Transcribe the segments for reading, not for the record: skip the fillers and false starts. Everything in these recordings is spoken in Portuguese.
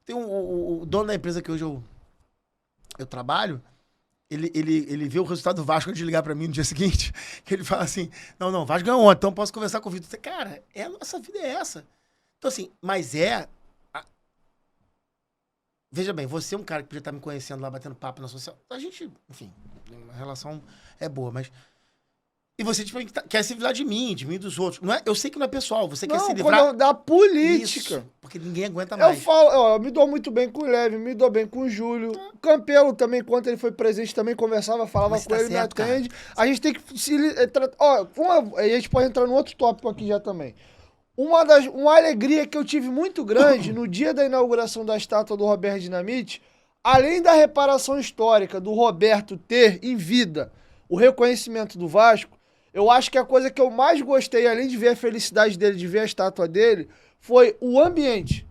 Tem o dono da empresa que hoje eu trabalho, ele vê o resultado do Vasco antes de ligar pra mim no dia seguinte, que ele fala assim, não, o Vasco ganhou ontem, então posso conversar com o Vitor. Eu falei, cara, a nossa vida é essa. Então assim, mas veja bem, você é um cara que podia estar me conhecendo lá, batendo papo na social. A gente, enfim, a relação é boa, mas... E você, tipo, quer se livrar de mim e dos outros. Não é, eu sei que não é pessoal, você quer se Não, livrar... da política. Isso, porque ninguém aguenta Eu mais. falo, ó, eu me dou muito bem com o Leve, me dou bem com o Júlio. O Campelo também, quando ele foi presidente, também conversava, falava Mas com tá ele, certo, me atende. A gente tem que se... Ó, a gente pode entrar num outro tópico aqui já também. Uma alegria que eu tive muito grande no dia da inauguração da estátua do Roberto Dinamite, além da reparação histórica do Roberto ter em vida o reconhecimento do Vasco, eu acho que a coisa que eu mais gostei, além de ver a felicidade dele, de ver a estátua dele, foi o ambiente.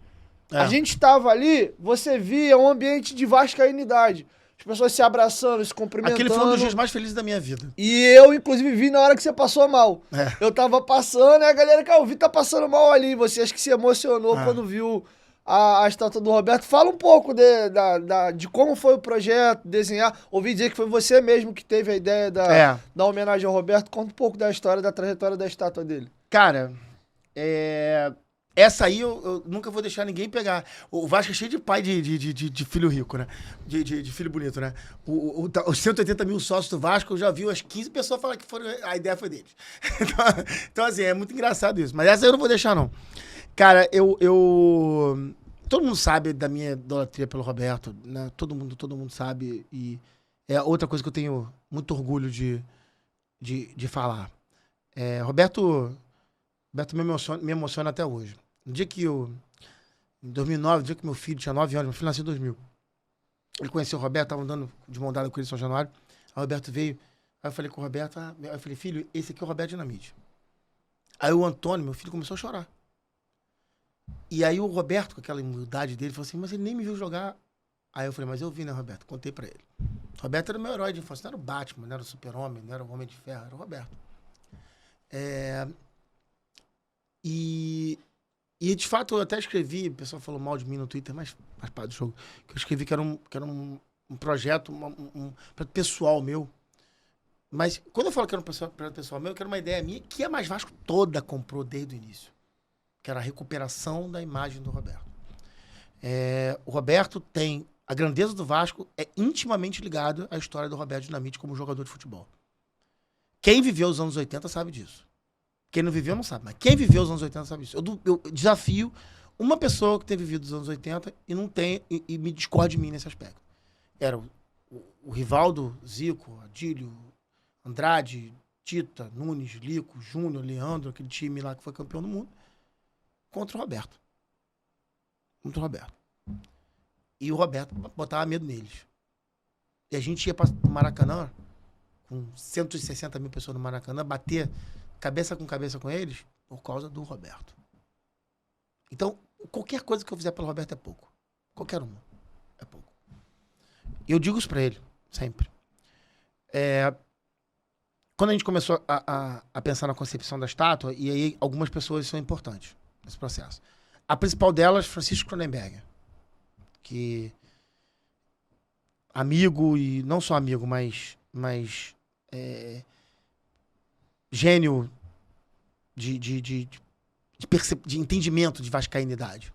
A gente estava ali, você via um ambiente de vascainidade. As pessoas se abraçando, se cumprimentando. Aquele foi um dos dias mais felizes da minha vida. E eu, inclusive, vi na hora que você passou mal. É. Eu tava passando, e a galera que eu vi tá passando mal ali. Você acho que se emocionou quando viu a estátua do Roberto. Fala um pouco de como foi o projeto, desenhar. Ouvi dizer que foi você mesmo que teve a ideia da homenagem ao Roberto. Conta um pouco da história, da trajetória da estátua dele. Cara, essa aí eu nunca vou deixar ninguém pegar. O Vasco é cheio de pai de filho rico, né? De filho bonito, né? Os 180 mil sócios do Vasco, eu já vi umas 15 pessoas falar que a ideia foi deles. Então, assim, é muito engraçado isso. Mas essa eu não vou deixar, não. Cara, todo mundo sabe da minha idolatria pelo Roberto, né? Todo mundo sabe. E é outra coisa que eu tenho muito orgulho de falar. Roberto me emociona até hoje. No dia que em 2009, no dia que meu filho tinha 9 anos, meu filho nasceu em 2000. Ele conheceu o Roberto, tava andando de mão dada com ele em São Januário. Aí o Roberto veio, aí eu falei com o Roberto, aí eu falei, filho, esse aqui é o Roberto Dinamite. Aí o Antônio, meu filho, começou a chorar. E aí o Roberto, com aquela humildade dele, falou assim, mas ele nem me viu jogar. Aí eu falei, mas eu vi, né, Roberto? Contei pra ele. O Roberto era o meu herói de infância, não era o Batman, não era o Super-Homem, não era o Homem de Ferro, era o Roberto. E de fato eu até escrevi, o pessoal falou mal de mim no Twitter, mas faz parte do jogo, que eu escrevi que era um projeto um projeto pessoal meu. Mas quando eu falo que era um projeto pessoal meu, que era uma ideia minha, que a Mais Vasco toda comprou desde o início. Que era a recuperação da imagem do Roberto. O Roberto tem... A grandeza do Vasco é intimamente ligada à história do Roberto Dinamite como jogador de futebol. Quem viveu os anos 80 sabe disso. Quem não viveu não sabe, mas quem viveu os anos 80 sabe disso. Eu desafio uma pessoa que tem vivido os anos 80 e não tem, e me discorde de mim nesse aspecto. Era o Rivaldo, Zico, Adílio, Andrade, Tita, Nunes, Lico, Júnior, Leandro, aquele time lá que foi campeão do mundo, contra o Roberto. Contra o Roberto. E o Roberto botava medo neles. E a gente ia para o Maracanã, com 160 mil pessoas no Maracanã, bater cabeça com eles, por causa do Roberto. Então, qualquer coisa que eu fizer pelo Roberto é pouco. Qualquer uma. É pouco. E eu digo isso pra ele, sempre. Quando a gente começou a pensar na concepção da estátua, e aí algumas pessoas são importantes nesse processo. A principal delas, Francisco Cronenberger, que amigo, e não só amigo, mas gênio de entendimento de vascainidade.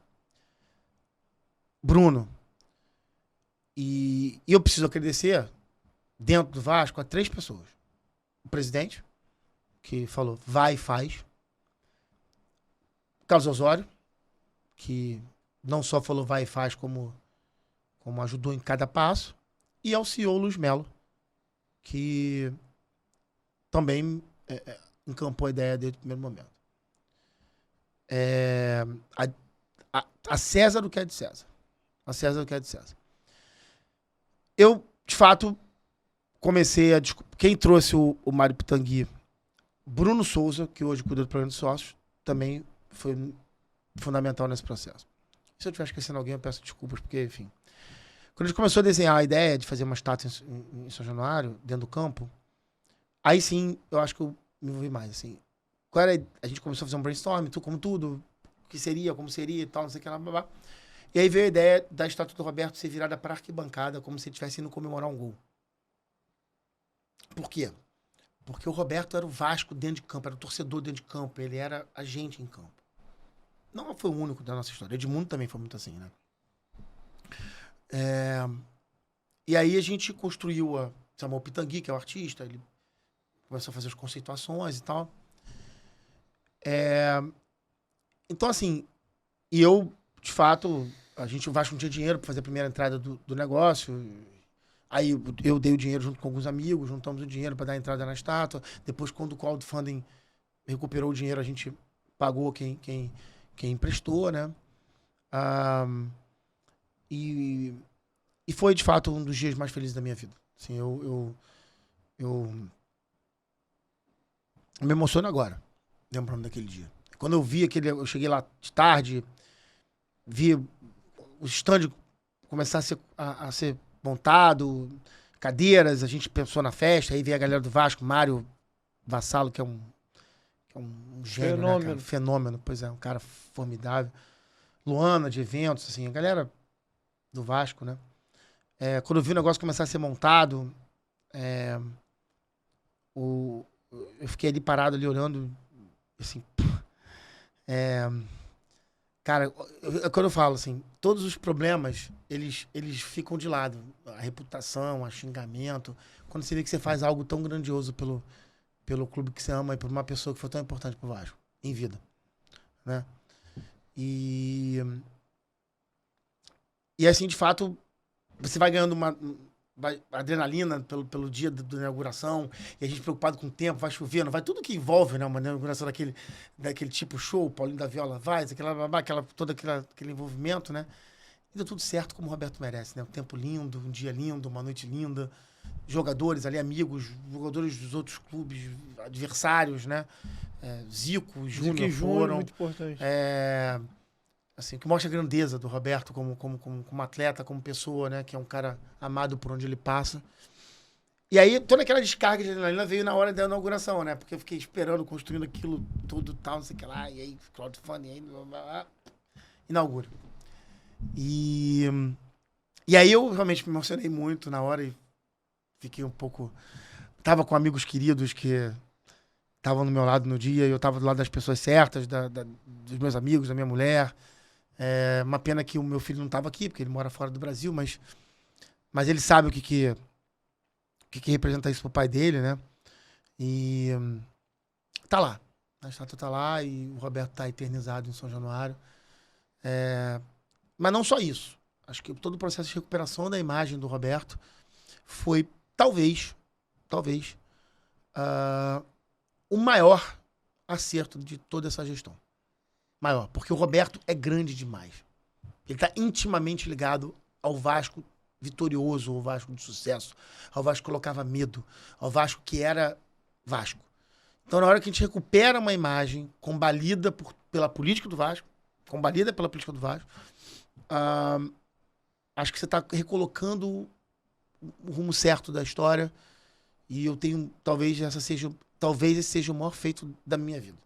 Bruno. E eu preciso agradecer, dentro do Vasco, a 3 pessoas. O presidente, que falou, vai e faz. Carlos Osório, que não só falou vai e faz, como ajudou em cada passo. E ao CEO Luiz Melo, que também encampou a ideia desde o primeiro momento. A César o que é de César. A César o que é de César. Eu, de fato, comecei a... Quem trouxe o Mário Pitangui, Bruno Souza, que hoje cuida do programa de sócios, também foi fundamental nesse processo. Se eu estiver esquecendo alguém, eu peço desculpas, porque, enfim... Quando a gente começou a desenhar a ideia de fazer uma estátua em São Januário, dentro do campo, aí sim, eu acho que eu me envolvi mais, assim. A gente começou a fazer um brainstorm, como tudo, o que seria, como seria e tal, não sei o que lá, blá, blá. E aí veio a ideia da estátua do Roberto ser virada para arquibancada, como se ele estivesse indo comemorar um gol. Por quê? Porque o Roberto era o Vasco dentro de campo, era o torcedor dentro de campo, ele era a gente em campo. Não foi o único da nossa história, Edmundo também foi muito assim, né? E aí a gente construiu, chamou o Pitangui, que é o artista, ele começou a fazer as conceituações e tal. Então, assim, e eu, de fato, o Vasco não tinha dinheiro para fazer a primeira entrada do negócio. Aí eu dei o dinheiro junto com alguns amigos, juntamos o dinheiro para dar a entrada na estátua. Depois, quando o crowdfunding recuperou o dinheiro, a gente pagou quem emprestou, né? E foi, de fato, um dos dias mais felizes da minha vida. Assim, eu me emociono agora, lembrando daquele dia. Quando eu vi eu cheguei lá de tarde, vi o stand começar a ser montado, cadeiras, a gente pensou na festa, aí veio a galera do Vasco, Mário Vassalo, que é um gênio, Fenômeno. né, cara? Fenômeno, pois é, um cara formidável. Luana, de eventos, assim, a galera do Vasco, né? Quando eu vi o negócio começar a ser montado, eu fiquei ali parado, ali olhando, assim, cara, quando eu falo assim, todos os problemas, eles ficam de lado. A reputação, o xingamento. Quando você vê que você faz algo tão grandioso pelo clube que você ama e por uma pessoa que foi tão importante pro Vasco, em vida, né? E assim, de fato, você vai ganhando uma adrenalina pelo dia da inauguração, e a gente preocupado com o tempo, vai chovendo, vai tudo que envolve, né, uma inauguração daquele tipo show, Paulinho da Viola vai, todo aquele envolvimento, né? E deu tudo certo como o Roberto merece, né? Um tempo lindo, um dia lindo, uma noite linda, jogadores ali, amigos, jogadores dos outros clubes, adversários, né? Zico, Júnior foram. Muito importante. Assim, que mostra a grandeza do Roberto como atleta, como pessoa, né? Que é um cara amado por onde ele passa. E aí, toda aquela descarga de adrenalina veio na hora da inauguração, né? Porque eu fiquei esperando, construindo aquilo tudo tal, não sei o que lá. E aí, crowdfunding, aí, blá, blá, blá, inaugura. E aí eu realmente me emocionei muito na hora e fiquei um pouco... Tava com amigos queridos que estavam do meu lado no dia, e eu tava do lado das pessoas certas, dos meus amigos, da minha mulher. Uma pena que o meu filho não estava aqui, porque ele mora fora do Brasil, mas ele sabe o que representa isso pro pai dele, né? E tá lá. A estátua tá lá e o Roberto tá eternizado em São Januário. Mas não só isso. Acho que todo o processo de recuperação da imagem do Roberto foi, talvez, o maior acerto de toda essa gestão. Maior, porque o Roberto é grande demais. Ele está intimamente ligado ao Vasco vitorioso, ao Vasco de sucesso, ao Vasco que colocava medo, ao Vasco que era Vasco. Então, na hora que a gente recupera uma imagem combalida pela política do Vasco, acho que você está recolocando o rumo certo da história, e eu tenho, talvez esse seja o maior feito da minha vida.